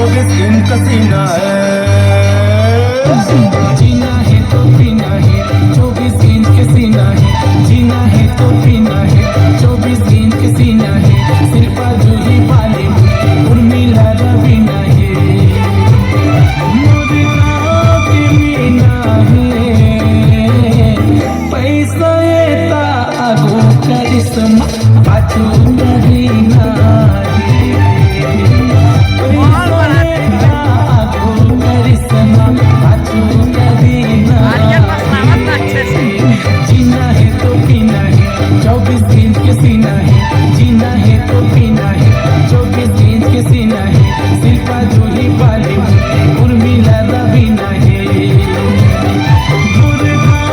24 दिन का सीना है। जीना है तो पीना है 24 दिन के सीना है। जीना है तो पीना है 24 दिन के सीना है। सिर्फ जूही वाले उर्मिला रवीना है। मुर्गा की मीना है पैसा येता आगो करिश्मा पाचू करीना है। जीना है तो पीना है 24 दिन के सीना है। जीना है तो पीना है 24 दिन के सीना है। शिल्पा जूही वाली उर्मिला रवीना है। मुर्गा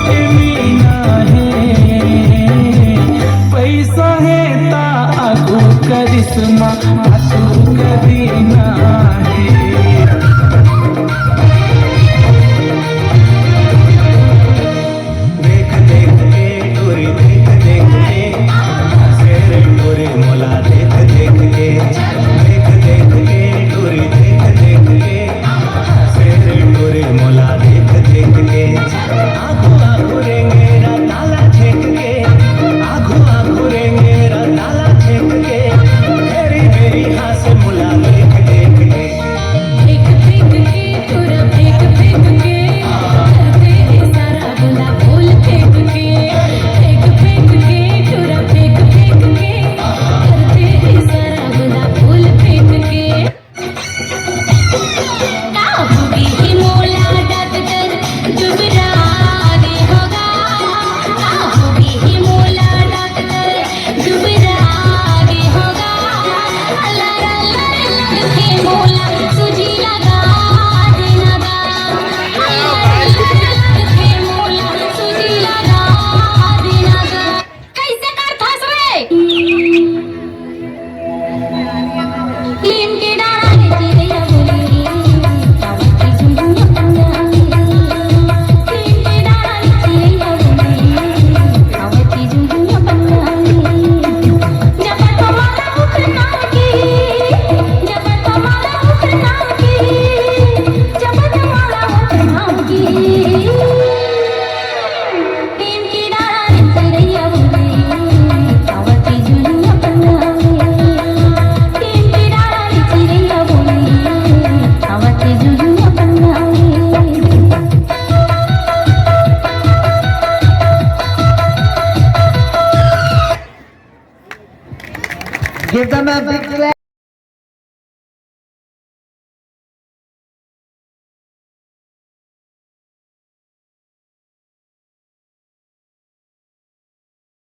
के मीना है पैसा है ता आगो करिश्मा पाचू करीना है। देख देख के गोरी देख देख के शेर गोरी मोला देख देख के। देख देख के गोरी देख देख के शेर गोरी मोला देख देख के। आँखों आँखों रेंगेरा ताला छेक के। आँखों आँखों रेंगेरा ताला छेक के। मेरी मेरी हाथ मुला देख देख के। फेंक फेंक के तोरा फेंक फेंक के करते सारा गला फूल फेंक के। फेंक फेंक के तोरा फेंक फेंक के करते सारा गला फूल फेंक के। काबूली ही मोला डॉक्टर जुबरा दे होगा। काबूली ही मोला डॉक्टर जुबरा दे होगा। अल्लाह अल्लाह के मोला सुजी लगा देना गा। अल्लाह के मोला सुजी लगा देना गा। कैसे करथस रे लीम के डाले चिड़िया बोली आवती झुंझुनिया पंगा। लीम के डाले चिड़िया बोली आवती झुंझुनिया पंगा। जब तुम्हारा उखना की जब तुम्हारा उखना की जब तुम्हारा उखना की लीम के डाले चिड़िया बोली आवती झुंझुनिया पंगा। लीम के डाले चिड़िया बोली आवती झुंझुनिया पंगा। Give them a big clap.